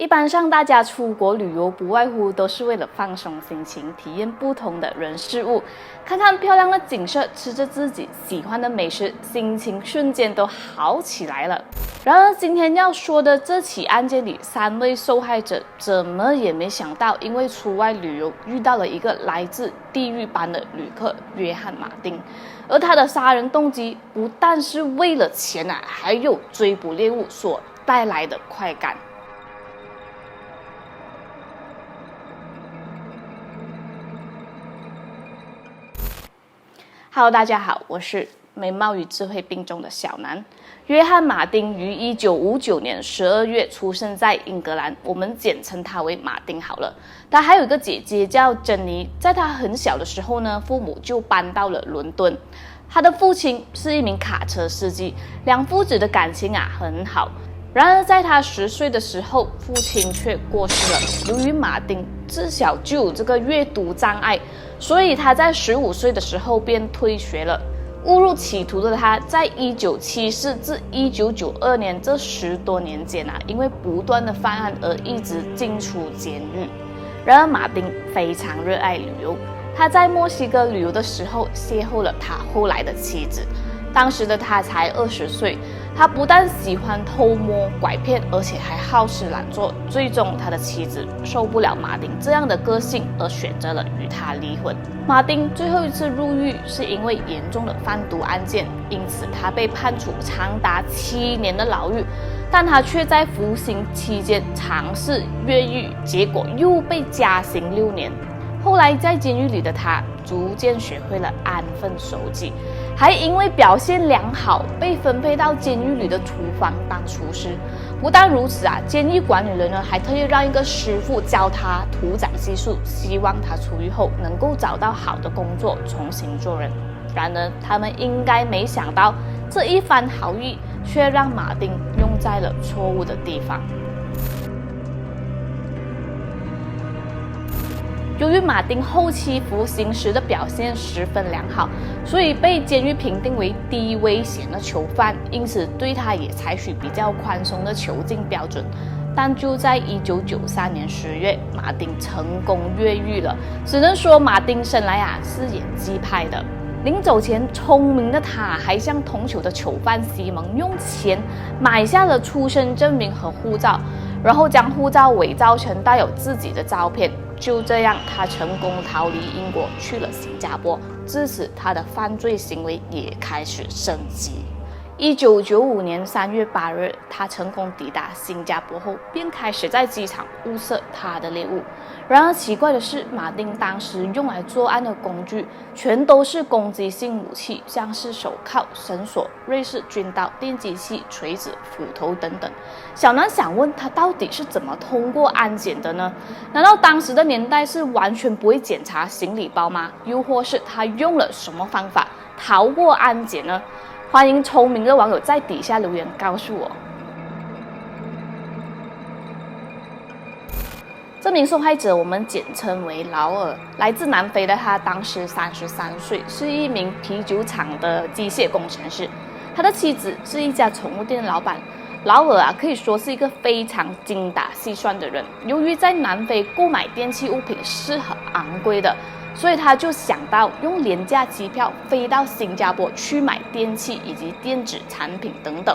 一般上，大家出国旅游不外乎都是为了放松心情，体验不同的人事物，看看漂亮的景色，吃着自己喜欢的美食，心情瞬间都好起来了。然而，今天要说的这起案件里，3位受害者怎么也没想到，因为出外旅游遇到了一个来自地狱般的旅客约翰·马丁，而他的杀人动机不但是为了钱还有追捕猎物所带来的快感。Hello， 大家好，我是美貌与智慧并重的小南。约翰·马丁于1959年12月出生在英格兰，我们简称他为马丁好了。他还有一个姐姐叫珍妮，在他很小的时候呢，父母就搬到了伦敦。他的父亲是一名卡车司机，两父子的感情很好。然而，在他10岁的时候，父亲却过世了。由于马丁自小就有这个阅读障碍，所以他在15岁的时候便退学了。误入歧途的他，在1974至1992年这10多年间因为不断的犯案而一直进出监狱。然而，马丁非常热爱旅游，他在墨西哥旅游的时候邂逅了他后来的妻子。当时的他才20岁，他不但喜欢偷摸拐骗，而且还好吃懒做。最终，他的妻子受不了马丁这样的个性，而选择了与他离婚。马丁最后一次入狱是因为严重的贩毒案件，因此他被判处长达7年的牢狱，但他却在服刑期间尝试越狱，结果又被加刑6年。后来在监狱里的他逐渐学会了安分守己，还因为表现良好被分配到监狱里的厨房当厨师。不但如此监狱管理人呢还特意让一个师傅教他图掌技术，希望他出狱后能够找到好的工作，重新做人。然而他们应该没想到，这一番好意却让马丁用在了错误的地方。由于马丁后期服刑时的表现十分良好，所以被监狱评定为低危险的囚犯，因此对他也采取比较宽松的囚禁标准。但就在1993年10月，马丁成功越狱了。只能说马丁生来是演技派的。临走前，聪明的他还向同囚的囚犯西蒙用钱买下了出生证明和护照，然后将护照伪造成带有自己的照片。就这样，他成功逃离英国，去了新加坡。自此，他的犯罪行为也开始升级。1995年3月8日，他成功抵达新加坡后，便开始在机场物色他的猎物。然而奇怪的是，马丁当时用来作案的工具全都是攻击性武器，像是手铐、绳索、瑞士军刀、电击器、锤子、斧头等等。小南想问他到底是怎么通过安检的呢？难道当时的年代是完全不会检查行李包吗？又或是他用了什么方法逃过安检呢？欢迎聪明的网友在底下留言告诉我。这名受害者我们简称为劳尔，来自南非的他当时33岁，是一名啤酒厂的机械工程师。他的妻子是一家宠物店的老板。劳尔可以说是一个非常精打细算的人。由于在南非购买电器物品是很昂贵的，所以他就想到用廉价机票飞到新加坡去买电器以及电子产品等等。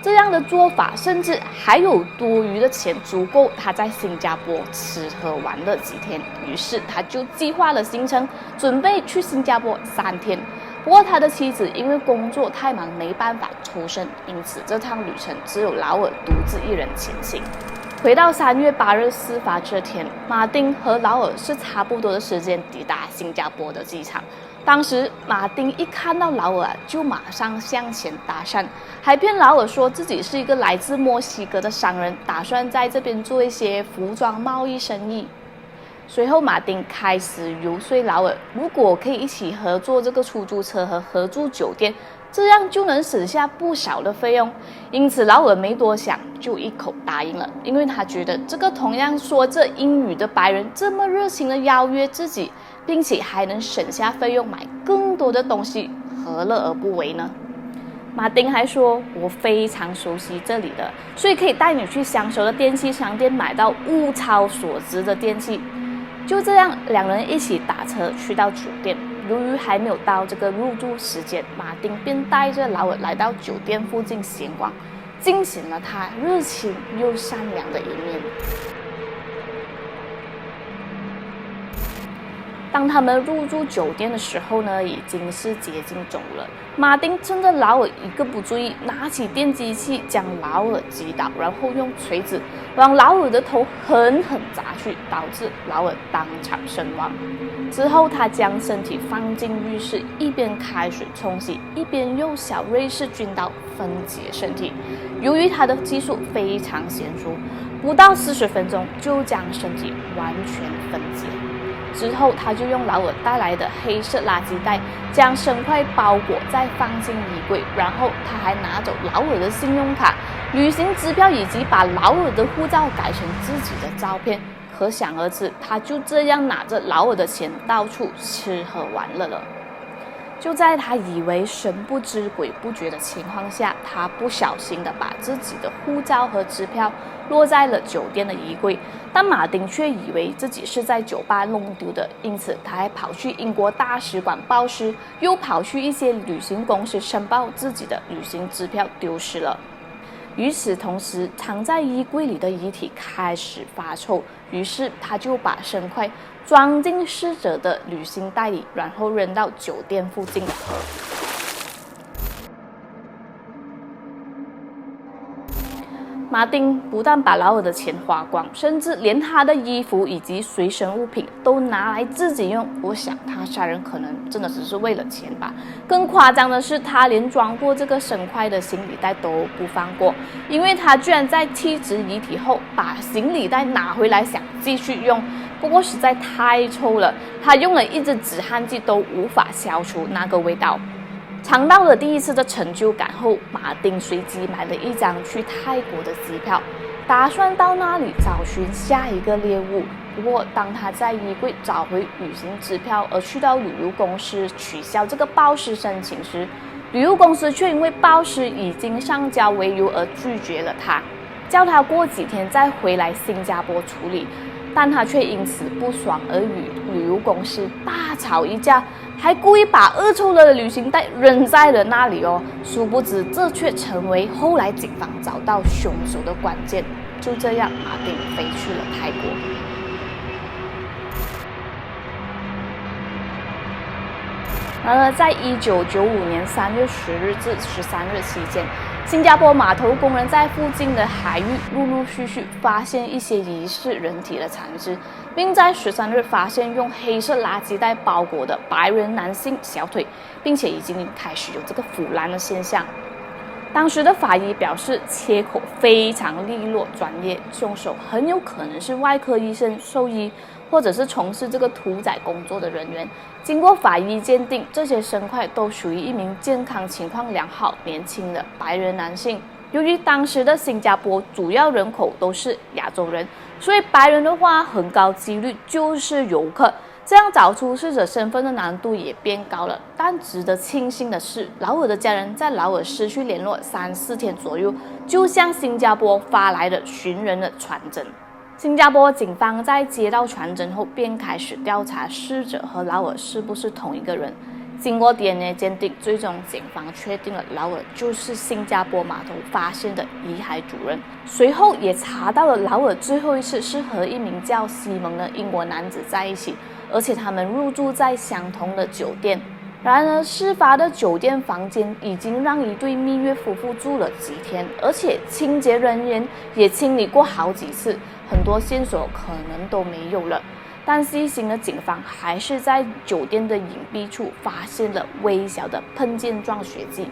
这样的做法甚至还有多余的钱，足够他在新加坡吃喝玩乐几天。于是他就计划了行程，准备去新加坡3天。不过他的妻子因为工作太忙，没办法抽身，因此这趟旅程只有劳尔独自一人前行。回到3月8日事发这天，马丁和劳尔是差不多的时间抵达新加坡的机场。当时马丁一看到劳尔就马上向前搭讪，还骗劳尔说自己是一个来自墨西哥的商人，打算在这边做一些服装贸易生意。随后马丁开始游说劳尔，如果可以一起合作这个出租车和合住酒店，这样就能省下不少的费用。因此劳尔没多想就一口答应了，因为他觉得这个同样说着英语的白人这么热情的邀约自己，并且还能省下费用买更多的东西，何乐而不为呢？马丁还说：“我非常熟悉这里的，所以可以带你去相熟的电器商店买到物超所值的电器。”就这样，两人一起打车去到酒店。由于还没有到这个入住时间，马丁便带着劳尔来到酒店附近闲逛，惊醒了他热情又善良的一面。当他们入住酒店的时候呢，已经是接近中午了。马丁趁着劳尔一个不注意，拿起电击器将劳尔击倒，然后用锤子往劳尔的头狠狠砸去，导致劳尔当场身亡。之后，他将身体放进浴室，一边开水冲洗，一边用小瑞士军刀分解身体。由于他的技术非常娴熟，不到40分钟就将身体完全分解。之后，他就用劳尔带来的黑色垃圾袋将身块包裹，再放进衣柜。然后，他还拿走劳尔的信用卡、旅行支票，以及把劳尔的护照改成自己的照片。可想而知，他就这样拿着劳尔的钱到处吃喝玩乐了。就在他以为神不知鬼不觉的情况下，他不小心的把自己的护照和支票落在了酒店的衣柜，但马丁却以为自己是在酒吧弄丢的，因此他还跑去英国大使馆报失，又跑去一些旅行公司申报自己的旅行支票丢失了。与此同时，藏在衣柜里的遗体开始发臭，于是他就把身块装进逝者的旅行袋里，然后扔到酒店附近的河。马丁不但把劳尔的钱花光，甚至连他的衣服以及随身物品都拿来自己用。我想他杀人可能真的只是为了钱吧。更夸张的是，他连装过这个身块的行李袋都不放过，因为他居然在弃置遗体后把行李袋拿回来想继续用，不过实在太臭了，他用了一支止汗剂都无法消除那个味道。尝到了第一次的成就感后，马丁随即买了一张去泰国的机票，打算到那里找寻下一个猎物。不过，当他在衣柜找回旅行支票，而去到旅游公司取消这个报失申请时，旅游公司却因为报失已经上交为由而拒绝了他，叫他过几天再回来新加坡处理。但他却因此不爽而与旅游公司大吵一架，还故意把恶臭的旅行袋扔在了那里哦。殊不知，这却成为后来警方找到凶手的关键。就这样，马丁飞去了泰国。然而，在1995年3月10日至13日期间，新加坡码头工人在附近的海域陆陆续续发现一些疑似人体的残肢，并在13日发现用黑色垃圾袋包裹的白人男性小腿，并且已经开始有这个腐烂的现象。当时的法医表示，切口非常利落专业，凶手很有可能是外科医生、兽医，或者是从事这个屠宰工作的人员。经过法医鉴定，这些身块都属于一名健康情况良好、年轻的白人男性。由于当时的新加坡主要人口都是亚洲人，所以白人的话很高几率就是游客。这样找出逝者身份的难度也变高了。但值得庆幸的是，劳尔的家人在劳尔失去联络3-4天左右，就向新加坡发来了寻人的传真。新加坡警方在接到传真后，便开始调查逝者和劳尔是不是同一个人。经过 DNA 鉴定，最终警方确定了劳尔就是新加坡码头发现的遗骸主人。随后也查到了劳尔最后一次是和一名叫西蒙的英国男子在一起，而且他们入住在相同的酒店。然而，事发的酒店房间已经让一对蜜月夫妇住了几天，而且清洁人员也清理过好几次，很多线索可能都没有了。但细心的警方还是在酒店的隐蔽处发现了微小的喷溅状血迹，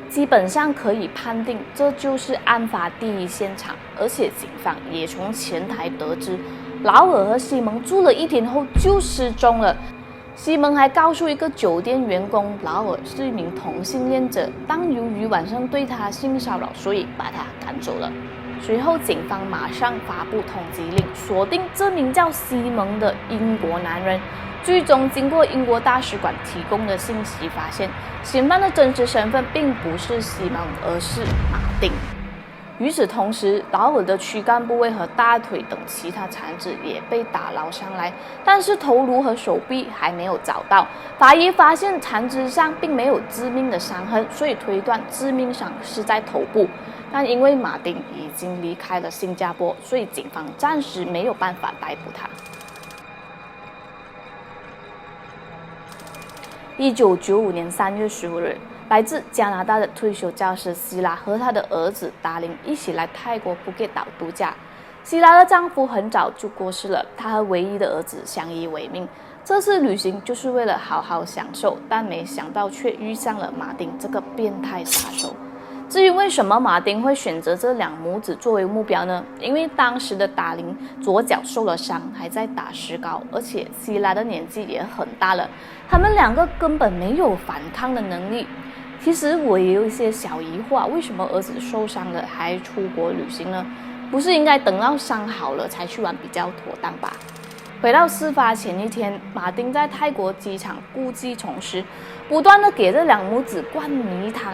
基本上可以判定这就是案发第一现场。而且警方也从前台得知，劳尔和西蒙住了1天后就失踪了。西蒙还告诉一个酒店员工，劳尔是一名同性恋者，但由于晚上对他性骚扰，所以把他赶走了。随后，警方马上发布通缉令，锁定这名叫西蒙的英国男人。最终，经过英国大使馆提供的信息，发现嫌犯的真实身份并不是西蒙，而是马丁。与此同时，劳尔的躯干部位和大腿等其他残肢也被打捞上来，但是头颅和手臂还没有找到。法医发现残肢上并没有致命的伤痕，所以推断致命伤是在头部。但因为马丁已经离开了新加坡，所以警方暂时没有办法逮捕他。1995年3月15日。来自加拿大的退休教师希拉和他的儿子达林一起来泰国普吉岛度假。希拉的丈夫很早就过世了，她和唯一的儿子相依为命。这次旅行就是为了好好享受，但没想到却遇上了马丁这个变态杀手。至于为什么马丁会选择这两母子作为目标呢？因为当时的达林左脚受了伤，还在打石膏，而且希拉的年纪也很大了，他们两个根本没有反抗的能力。其实我也有一些小疑惑，为什么儿子受伤了还出国旅行呢？不是应该等到伤好了才去玩比较妥当吧？回到事发前一天，马丁在泰国机场故技重施，不断的给这两母子灌迷汤，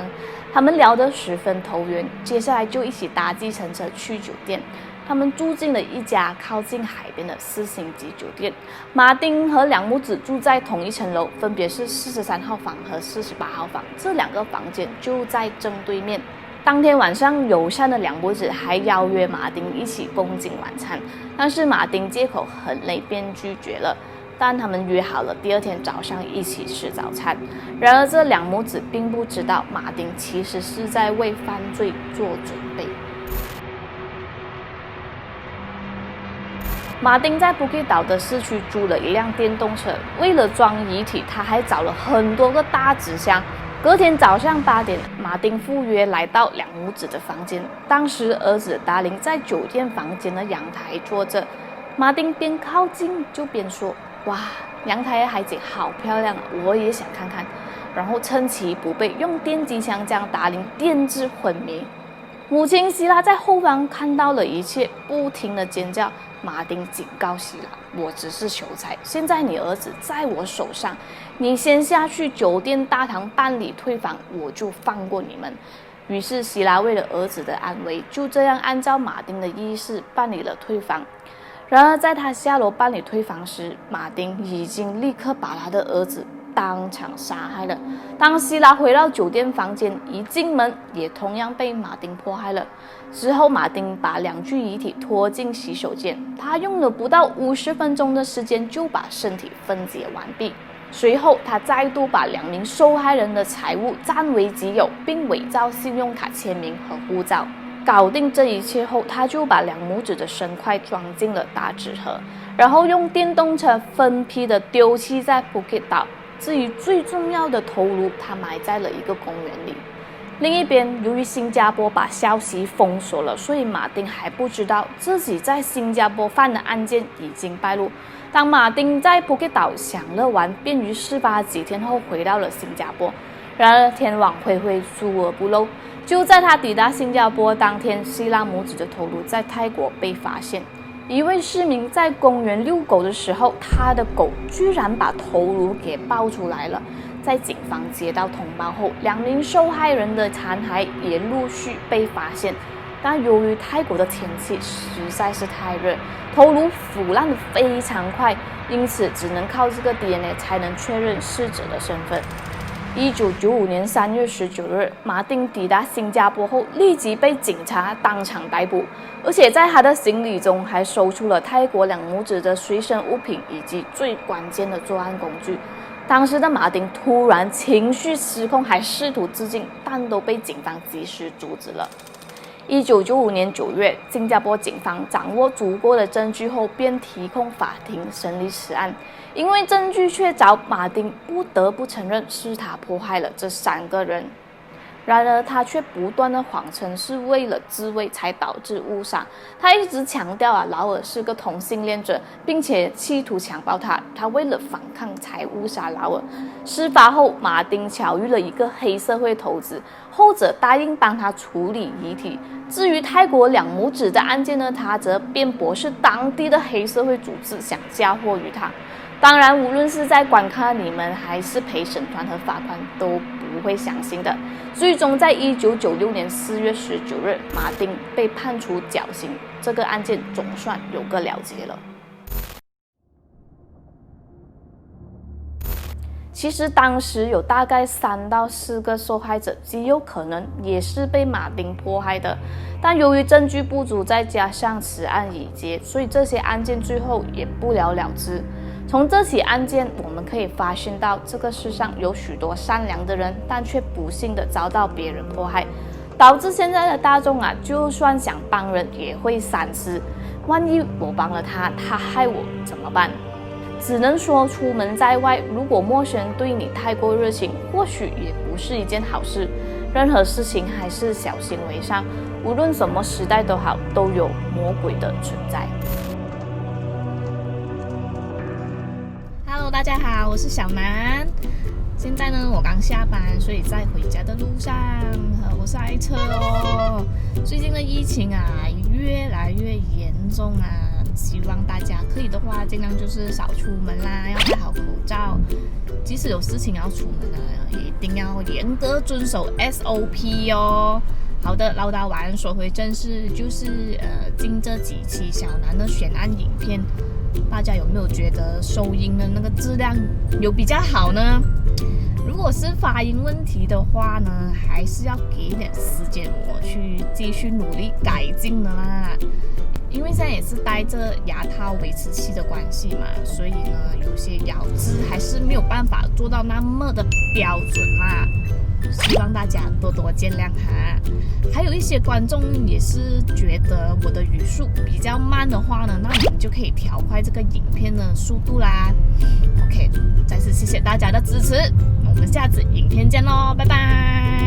他们聊得十分投缘，接下来就一起搭计程车去酒店。他们住进了一家靠近海边的4星级酒店。马丁和两母子住在同一层楼，分别是43号房和48号房，这两个房间就在正对面。当天晚上，友善的两母子还邀约马丁一起共进晚餐，但是马丁借口很累便拒绝了。但他们约好了第二天早上一起吃早餐。然而，这两母子并不知道马丁其实是在为犯罪做准备。马丁在普吉岛的市区租了一辆电动车，为了装遗体，他还找了很多个大纸箱。隔天早上8点，马丁赴约来到两母子的房间。当时儿子达林在酒店房间的阳台坐着，马丁边靠近就边说：“哇，阳台的海景好漂亮，我也想看看。”然后趁其不备，用电击枪将达林电至昏迷。母亲希拉在后方看到了一切，不停地尖叫。马丁警告希拉：“我只是求财，现在你儿子在我手上，你先下去酒店大堂办理退房，我就放过你们。”于是希拉为了儿子的安危，就这样按照马丁的意思办理了退房。然而在他下楼办理退房时，马丁已经立刻把他的儿子当场杀害了。当希拉回到酒店房间，一进门也同样被马丁迫害了。之后，马丁把两具遗体拖进洗手间，他用了不到50分钟的时间就把身体分解完毕。随后，他再度把2名受害人的财物占为己有，并伪造信用卡签名和护照。搞定这一切后，他就把两母子的身块装进了大纸盒，然后用电动车分批的丢弃在普吉岛。至于最重要的头颅，他埋在了一个公园里。另一边，由于新加坡把消息封锁了，所以马丁还不知道自己在新加坡犯的案件已经败露。当马丁在普吉岛享乐完，便于事发几天后回到了新加坡。然而天网恢恢，疏而不漏。就在他抵达新加坡当天，希拉母子的头颅在泰国被发现。一位市民在公园遛狗的时候，他的狗居然把头颅给抱出来了。在警方接到通报后，2名受害人的残骸也陆续被发现。但由于泰国的天气实在是太热，头颅腐烂得非常快，因此只能靠这个 DNA 才能确认逝者的身份。1995年3月19日，马丁抵达新加坡后，立即被警察当场逮捕，而且在他的行李中还搜出了泰国两母子的随身物品以及最关键的作案工具。当时的马丁突然情绪失控，还试图自尽，但都被警方及时阻止了。1995年9月，新加坡警方掌握足够的证据后，便提控法庭审理此案。因为证据确凿，马丁不得不承认是他迫害了这3个人。然而他却不断的谎称是为了自卫才导致误杀。他一直强调劳尔是个同性恋者，并且企图强暴他，他为了反抗才误杀劳尔。事发后，马丁巧遇了一个黑社会头子，后者答应帮他处理遗体。至于泰国两母子的案件呢，他则辩驳是当地的黑社会组织想嫁祸于他。当然，无论是在观看你们还是陪审团和法官都不会相信的。最终在1996年4月19日，马丁被判处绞刑，这个案件总算有个了结了。其实当时有大概3到4个受害者，极有可能也是被马丁迫害的。但由于证据不足，再加上此案已结，所以这些案件最后也不了了之。从这起案件，我们可以发现到这个世上有许多善良的人，但却不幸的遭到别人迫害，导致现在的大众就算想帮人也会三思，万一我帮了他，他害我怎么办？只能说出门在外，如果陌生人对你太过热情，或许也不是一件好事。任何事情还是小心为上，无论什么时代都好，都有魔鬼的存在。Hello， 大家好，我是小南。现在呢，我刚下班，所以在回家的路上我塞车哦。最近的疫情越来越严重希望大家可以的话，尽量就是少出门啦，要戴好口罩。即使有事情要出门也一定要严格遵守 SOP 哦。好的，唠叨完，说回正事，就是近这几期小南的悬案影片，大家有没有觉得收音的那个质量有比较好呢？如果是发音问题的话呢，还是要给一点时间我去继续努力改进的啦。因为现在也是戴着牙套维持器的关系嘛，所以呢，有些咬字还是没有办法做到那么的标准啦。希望大家多多见谅哈。还有一些观众也是觉得我的语速比较慢的话呢，那你们就可以调快这个影片的速度啦。OK， 再次谢谢大家的支持，我们下次影片见咯，拜拜。